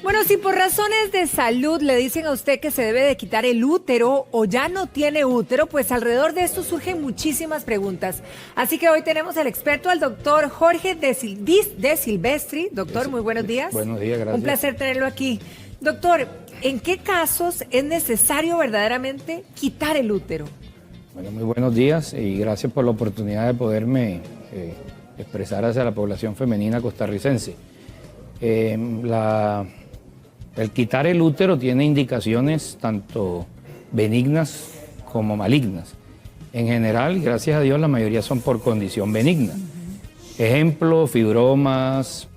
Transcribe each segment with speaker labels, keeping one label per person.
Speaker 1: Bueno, si por razones de salud le dicen a usted que se debe de quitar el útero o ya no tiene útero, pues alrededor de esto surgen muchísimas preguntas. Así que hoy tenemos al experto, al doctor Jorge de Silvestri. Doctor, muy buenos días.
Speaker 2: Buenos días, gracias.
Speaker 1: Un placer tenerlo aquí. Doctor, ¿en qué casos es necesario verdaderamente quitar el útero?
Speaker 2: Bueno, muy buenos días y gracias por la oportunidad de poderme expresar hacia la población femenina costarricense. El quitar el útero tiene indicaciones tanto benignas como malignas. En general, gracias a Dios, la mayoría son por condición benigna. Ejemplo, fibromas,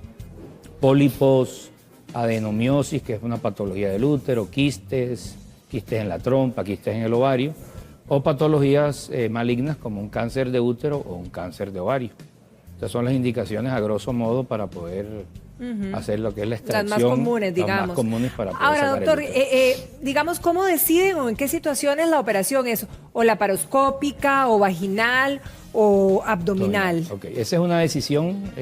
Speaker 2: pólipos, adenomiosis, que es una patología del útero, quistes en la trompa, quistes en el ovario, o patologías malignas como un cáncer de útero o un cáncer de ovario. Estas son las indicaciones a grosso modo para poder hacer lo que es la extracción.
Speaker 1: Las más comunes, digamos.
Speaker 2: Las más comunes para poder
Speaker 1: Ahora,
Speaker 2: sacar
Speaker 1: doctor,
Speaker 2: el útero.
Speaker 1: digamos, ¿cómo deciden o en qué situaciones la operación es? ¿O laparoscópica, o vaginal, o abdominal?
Speaker 2: Ok, esa es una decisión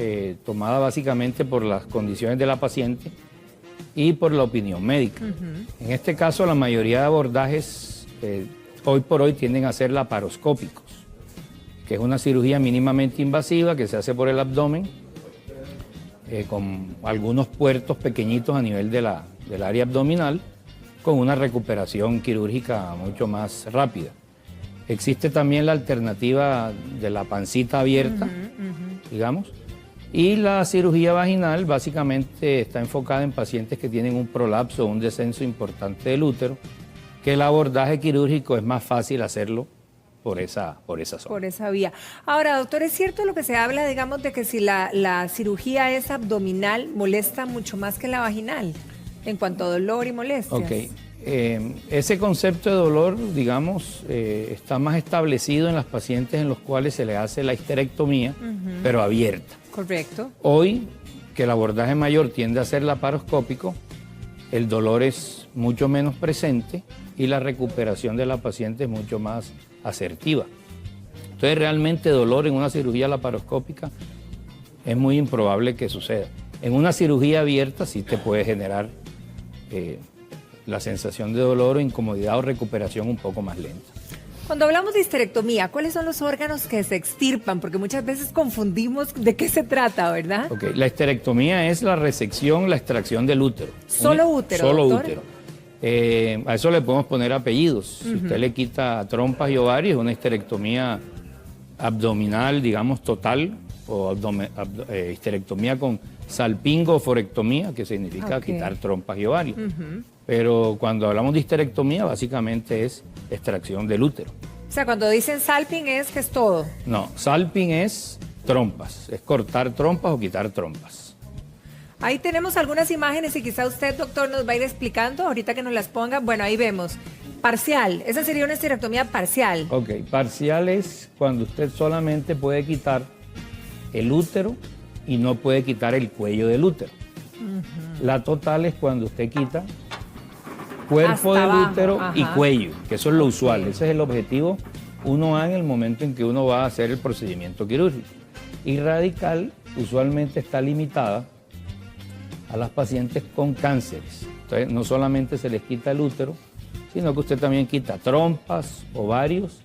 Speaker 2: tomada básicamente por las condiciones de la paciente y por la opinión médica. En este caso, la mayoría de abordajes hoy por hoy tienden a ser laparoscópicos, que es una cirugía mínimamente invasiva que se hace por el abdomen, con algunos puertos pequeñitos a nivel del área abdominal, con una recuperación quirúrgica mucho más rápida. Existe también la alternativa de la pancita abierta, digamos, y la cirugía vaginal básicamente está enfocada en pacientes que tienen un prolapso o un descenso importante del útero, que el abordaje quirúrgico es más fácil hacerlo por esa zona.
Speaker 1: Por esa vía. Ahora, doctor, ¿es cierto lo que se habla, digamos, de que si la cirugía es abdominal, molesta mucho más que la vaginal en cuanto a dolor y molestias?
Speaker 2: Ok. Ese concepto de dolor, digamos, está más establecido en las pacientes en los cuales se le hace la histerectomía, pero abierta.
Speaker 1: Correcto.
Speaker 2: Hoy, que el abordaje mayor tiende a ser laparoscópico, el dolor es mucho menos presente y la recuperación de la paciente es mucho más asertiva. Entonces, realmente dolor en una cirugía laparoscópica es muy improbable que suceda. En una cirugía abierta sí te puede generar la sensación de dolor o incomodidad o recuperación un poco más lenta.
Speaker 1: Cuando hablamos de histerectomía, ¿cuáles son los órganos que se extirpan? Porque muchas veces confundimos de qué se trata, ¿verdad?
Speaker 2: Ok, la histerectomía es la resección, la extracción del útero.
Speaker 1: ¿Solo útero,
Speaker 2: Solo
Speaker 1: doctor?
Speaker 2: útero. A eso le podemos poner apellidos. Si usted le quita trompas y ovarios, es una histerectomía abdominal, digamos, total, o histerectomía con salpingoforectomía, que significa quitar trompas y ovarios. Pero cuando hablamos de histerectomía, básicamente es extracción del útero.
Speaker 1: O sea, cuando dicen salping es que es todo.
Speaker 2: No, salping es trompas, es cortar trompas o quitar trompas.
Speaker 1: Ahí tenemos algunas imágenes y quizá usted, doctor, nos va a ir explicando ahorita que nos las ponga. Bueno, ahí vemos. Parcial, esa sería una histerectomía parcial.
Speaker 2: Ok, parcial es cuando usted solamente puede quitar el útero y no puede quitar el cuello del útero. La total es cuando usted quita cuerpo
Speaker 1: hasta
Speaker 2: del
Speaker 1: abajo,
Speaker 2: útero y cuello, que eso es lo usual. Ese es el objetivo 1A en el momento en que uno va a hacer el procedimiento quirúrgico. Y radical usualmente está limitada a las pacientes con cánceres. Entonces, no solamente se les quita el útero, sino que usted también quita trompas, ovarios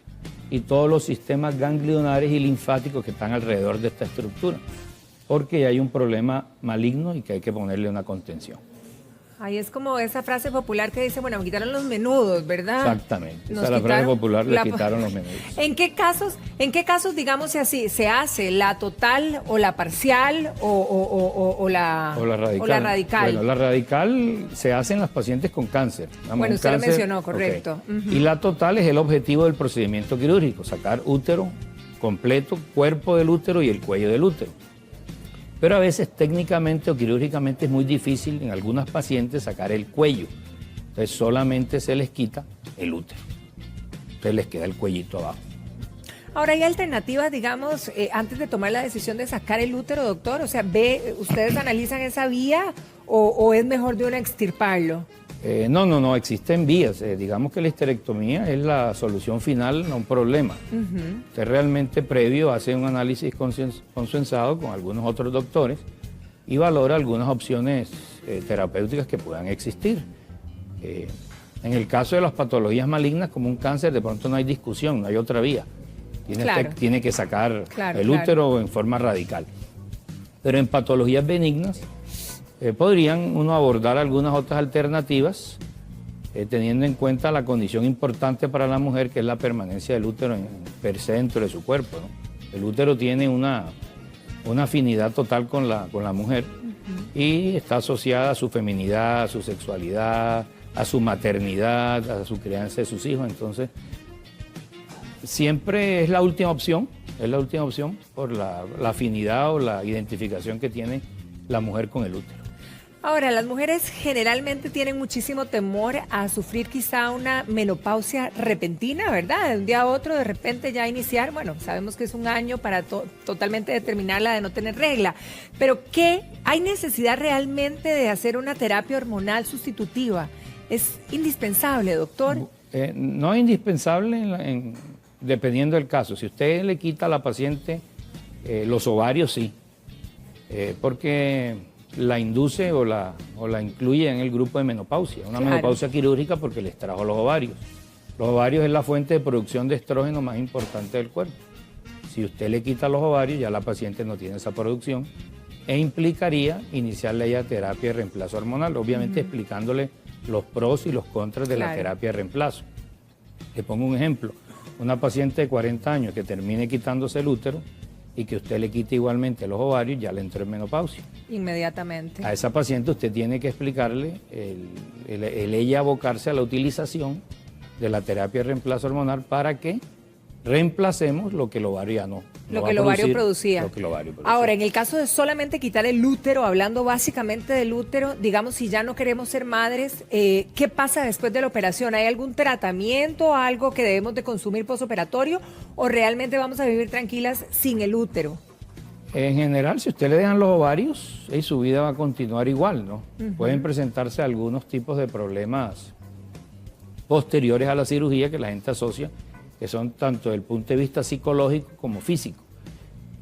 Speaker 2: y todos los sistemas ganglionares y linfáticos que están alrededor de esta estructura, porque hay un problema maligno y que hay que ponerle una contención.
Speaker 1: Ahí es como esa frase popular que dice, bueno, me quitaron los menudos, ¿verdad?
Speaker 2: Exactamente, esa es la frase popular, le quitaron los menudos.
Speaker 1: ¿En qué casos, digamos así, se hace la total o la parcial o la radical?
Speaker 2: Bueno, la radical se hace en las pacientes con cáncer.
Speaker 1: Bueno, usted lo mencionó, correcto.
Speaker 2: Okay. Y la total es el objetivo del procedimiento quirúrgico, sacar útero completo, cuerpo del útero y el cuello del útero. Pero a veces técnicamente o quirúrgicamente es muy difícil en algunas pacientes sacar el cuello. Entonces solamente se les quita el útero. Entonces les queda el cuellito abajo.
Speaker 1: Ahora, ¿hay alternativas, digamos, antes de tomar la decisión de sacar el útero, doctor? O sea, ¿ustedes analizan esa vía o es mejor de una extirparlo?
Speaker 2: No, existen vías. Digamos que la histerectomía es la solución final a un problema. Usted realmente previo hace un análisis consensado con algunos otros doctores y valora algunas opciones terapéuticas que puedan existir. En el caso de las patologías malignas, como un cáncer, de pronto no hay discusión, no hay otra vía. Tiene que sacar el útero en forma radical. Pero en patologías benignas podrían uno abordar algunas otras alternativas, teniendo en cuenta la condición importante para la mujer, que es la permanencia del útero per se dentro de su cuerpo, ¿no? El útero tiene una afinidad total con la mujer y está asociada a su feminidad, a su sexualidad, a su maternidad, a su crianza de sus hijos. Entonces, siempre es la última opción por la afinidad o la identificación que tiene la mujer con el útero.
Speaker 1: Ahora, las mujeres generalmente tienen muchísimo temor a sufrir quizá una menopausia repentina, ¿verdad? De un día a otro, de repente ya iniciar, bueno, sabemos que es un año para totalmente determinarla de no tener regla, pero ¿qué? ¿Hay necesidad realmente de hacer una terapia hormonal sustitutiva? ¿Es indispensable, doctor?
Speaker 2: No es indispensable dependiendo del caso. Si usted le quita a la paciente los ovarios, sí, porque la induce o la incluye en el grupo de menopausia. Una menopausia quirúrgica porque le extrajo los ovarios. Los ovarios es la fuente de producción de estrógeno más importante del cuerpo. Si usted le quita los ovarios, ya la paciente no tiene esa producción e implicaría iniciarle ya terapia de reemplazo hormonal, obviamente explicándole los pros y los contras de la terapia de reemplazo. Le pongo un ejemplo. Una paciente de 40 años que termine quitándose el útero y que usted le quite igualmente los ovarios, ya le entró en menopausia.
Speaker 1: Inmediatamente.
Speaker 2: A esa paciente usted tiene que explicarle el ella abocarse a la utilización de la terapia de reemplazo hormonal para que reemplacemos lo que el ovario ya no.
Speaker 1: Lo que el ovario producía. Ahora, en el caso de solamente quitar el útero, hablando básicamente del útero, digamos, si ya no queremos ser madres, ¿qué pasa después de la operación? ¿Hay algún tratamiento, algo que debemos de consumir postoperatorio o realmente vamos a vivir tranquilas sin el útero?
Speaker 2: En general, si usted le dejan los ovarios, su vida va a continuar igual, ¿no? Pueden presentarse algunos tipos de problemas posteriores a la cirugía que la gente asocia, que son tanto desde el punto de vista psicológico como físico.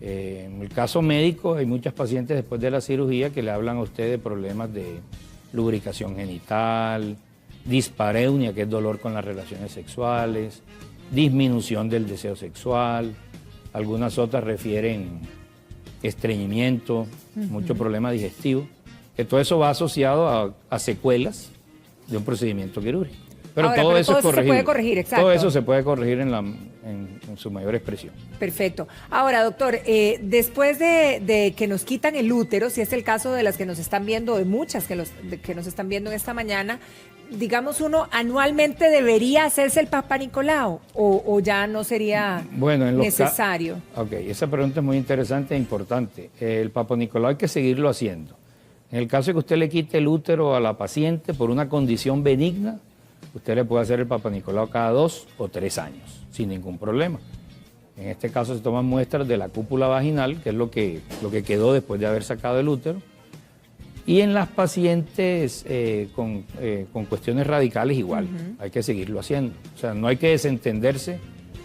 Speaker 2: En el caso médico, hay muchas pacientes después de la cirugía que le hablan a usted de problemas de lubricación genital, dispareunia, que es dolor con las relaciones sexuales, disminución del deseo sexual, algunas otras refieren estreñimiento, mucho problema digestivo, que todo eso va asociado a secuelas de un procedimiento quirúrgico. Pero todo eso es corregible. Se puede corregir, exacto. Todo eso se puede corregir en su mayor expresión.
Speaker 1: Perfecto. Ahora, doctor, después de que nos quitan el útero, si es el caso de las que nos están viendo, de muchas que nos están viendo en esta mañana, digamos, uno anualmente debería hacerse el Papa Nicolau o ya no sería necesario.
Speaker 2: Ok, esa pregunta es muy interesante e importante. El Papa Nicolau hay que seguirlo haciendo. En el caso de que usted le quite el útero a la paciente por una condición benigna, usted le puede hacer el Papa Nicolau cada 2 o 3 años, sin ningún problema. En este caso se toman muestras de la cúpula vaginal, que es lo que quedó después de haber sacado el útero. Y en las pacientes con cuestiones radicales igual, hay que seguirlo haciendo. O sea, no hay que desentenderse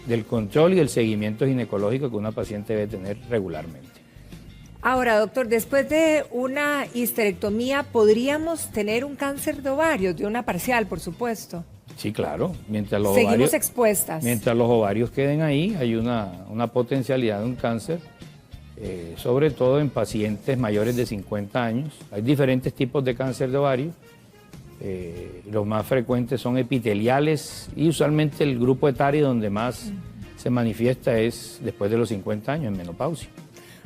Speaker 2: del control y del seguimiento ginecológico que una paciente debe tener regularmente.
Speaker 1: Ahora, doctor, después de una histerectomía, ¿podríamos tener un cáncer de ovarios, de una parcial, por supuesto?
Speaker 2: Sí, claro.
Speaker 1: Seguimos expuestas.
Speaker 2: Mientras los ovarios queden ahí, hay una potencialidad de un cáncer, sobre todo en pacientes mayores de 50 años. Hay diferentes tipos de cáncer de ovario. Los más frecuentes son epiteliales y usualmente el grupo etario donde más se manifiesta es después de los 50 años, en menopausia.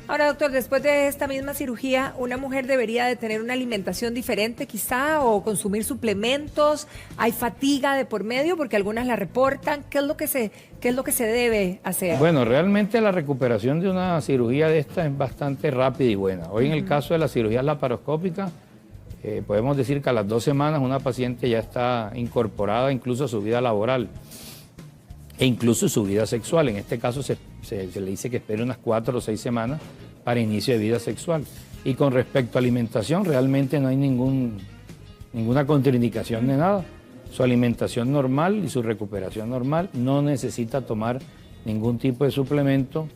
Speaker 1: Ahora, doctor, después de esta misma cirugía, ¿una mujer debería de tener una alimentación diferente quizá o consumir suplementos? ¿Hay fatiga de por medio? Porque algunas la reportan. ¿Qué es lo que se debe hacer?
Speaker 2: Bueno, realmente la recuperación de una cirugía de esta es bastante rápida y buena. Hoy en el caso de la cirugía laparoscópica, podemos decir que a las 2 semanas una paciente ya está incorporada incluso a su vida laboral e incluso su vida sexual. En este caso se le dice que espere unas 4 o 6 semanas para inicio de vida sexual. Y con respecto a alimentación, realmente no hay ninguna contraindicación de nada. Su alimentación normal y su recuperación normal, no necesita tomar ningún tipo de suplemento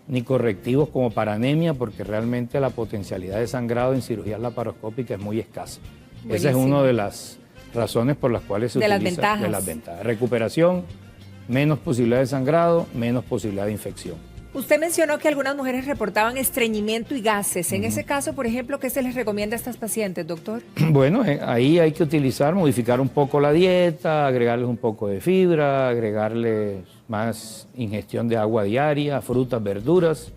Speaker 2: ni correctivos como para anemia, porque realmente la potencialidad de sangrado en cirugía laparoscópica es muy escasa.
Speaker 1: Buenísimo.
Speaker 2: Esa es una de las razones por las cuales se utiliza.
Speaker 1: De las
Speaker 2: ventajas. Recuperación, menos posibilidad de sangrado, menos posibilidad de infección.
Speaker 1: Usted mencionó que algunas mujeres reportaban estreñimiento y gases. En ese caso, por ejemplo, ¿qué se les recomienda a estas pacientes, doctor?
Speaker 2: Bueno, ahí hay que modificar un poco la dieta, agregarles un poco de fibra, agregarles más ingestión de agua diaria, frutas, verduras,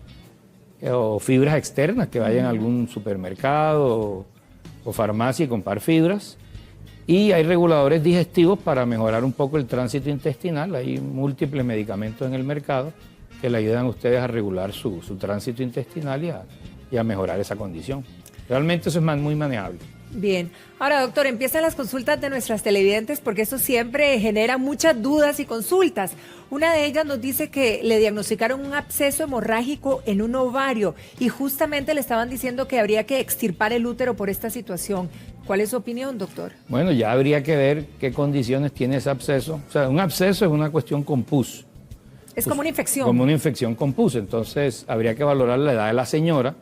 Speaker 2: o fibras externas que vayan a algún supermercado o farmacia y comprar fibras. Y hay reguladores digestivos para mejorar un poco el tránsito intestinal. Hay múltiples medicamentos en el mercado que le ayudan a ustedes a regular su tránsito intestinal y a mejorar esa condición. Realmente eso es muy manejable.
Speaker 1: Bien. Ahora, doctor, empiezan las consultas de nuestras televidentes porque eso siempre genera muchas dudas y consultas. Una de ellas nos dice que le diagnosticaron un absceso hemorrágico en un ovario y justamente le estaban diciendo que habría que extirpar el útero por esta situación. ¿Cuál es su opinión, doctor?
Speaker 2: Bueno, ya habría que ver qué condiciones tiene ese absceso. O sea, un absceso es una cuestión con pus.
Speaker 1: Es como una infección.
Speaker 2: Como una infección con pus. Entonces, habría que valorar la edad de la señora,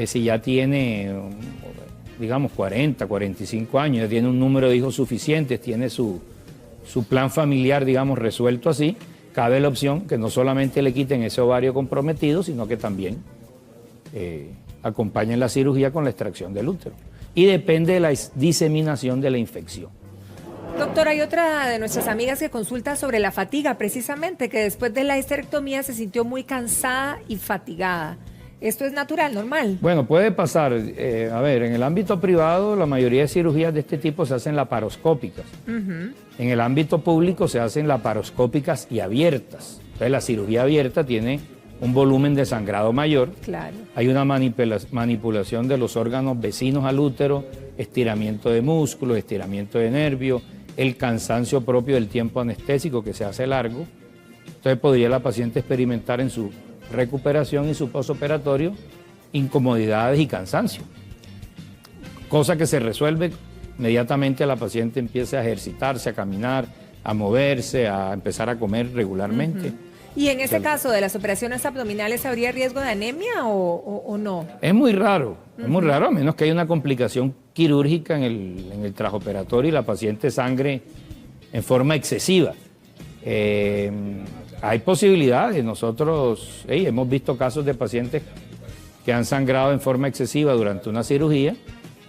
Speaker 2: si ya tiene, digamos, 40, 45 años, ya tiene un número de hijos suficientes, tiene su plan familiar, digamos, resuelto así, cabe la opción que no solamente le quiten ese ovario comprometido, sino que también acompañen la cirugía con la extracción del útero. Y depende de la diseminación de la infección.
Speaker 1: Doctor, hay otra de nuestras amigas que consulta sobre la fatiga, precisamente, que después de la histerectomía se sintió muy cansada y fatigada. ¿Esto es natural, normal?
Speaker 2: Bueno, puede pasar. A ver, en el ámbito privado la mayoría de cirugías de este tipo se hacen laparoscópicas. En el ámbito público se hacen laparoscópicas y abiertas. Entonces la cirugía abierta tiene un volumen de sangrado mayor.
Speaker 1: Claro.
Speaker 2: Hay una manipulación de los órganos vecinos al útero, estiramiento de músculos, estiramiento de nervios, el cansancio propio del tiempo anestésico que se hace largo. Entonces podría la paciente experimentar en su recuperación y su postoperatorio incomodidades y cansancio. Cosa que se resuelve inmediatamente la paciente empieza a ejercitarse, a caminar, a moverse, a empezar a comer regularmente.
Speaker 1: ¿Y en ese caso de las operaciones abdominales habría riesgo de anemia o no?
Speaker 2: Es muy raro, a menos que haya una complicación quirúrgica en el trasoperatorio y la paciente sangre en forma excesiva. Hay posibilidades. Nosotros hemos visto casos de pacientes que han sangrado en forma excesiva durante una cirugía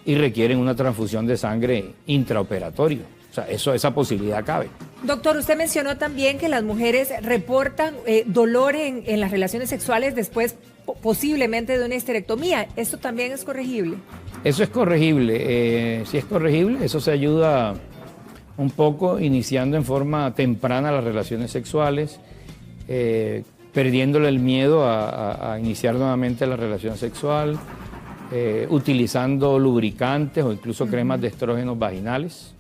Speaker 2: y requieren una transfusión de sangre intraoperatoria. O sea, esa posibilidad cabe.
Speaker 1: Doctor, usted mencionó también que las mujeres reportan dolor en las relaciones sexuales después posiblemente de una histerectomía. ¿Esto también es corregible? Eso es corregible. Si es corregible, eso se ayuda un poco iniciando en forma temprana las relaciones sexuales, perdiéndole el miedo a iniciar nuevamente la relación sexual, utilizando lubricantes o incluso cremas de estrógenos vaginales.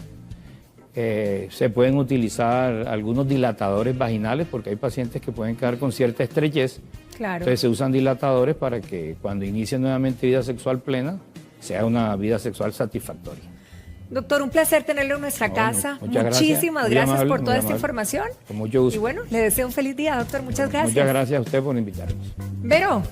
Speaker 1: Se pueden utilizar algunos dilatadores vaginales porque hay pacientes que pueden quedar con cierta estrechez. Claro.
Speaker 2: Entonces se usan dilatadores para que cuando inicien nuevamente vida sexual plena sea una vida sexual satisfactoria.
Speaker 1: Doctor, un placer tenerlo en nuestra casa.
Speaker 2: gracias.
Speaker 1: Muchísimas gracias por toda esta información.
Speaker 2: Con mucho gusto.
Speaker 1: Y bueno, le deseo un feliz día, doctor. Muchas gracias.
Speaker 2: Muchas gracias a usted por invitarnos.
Speaker 1: Vero.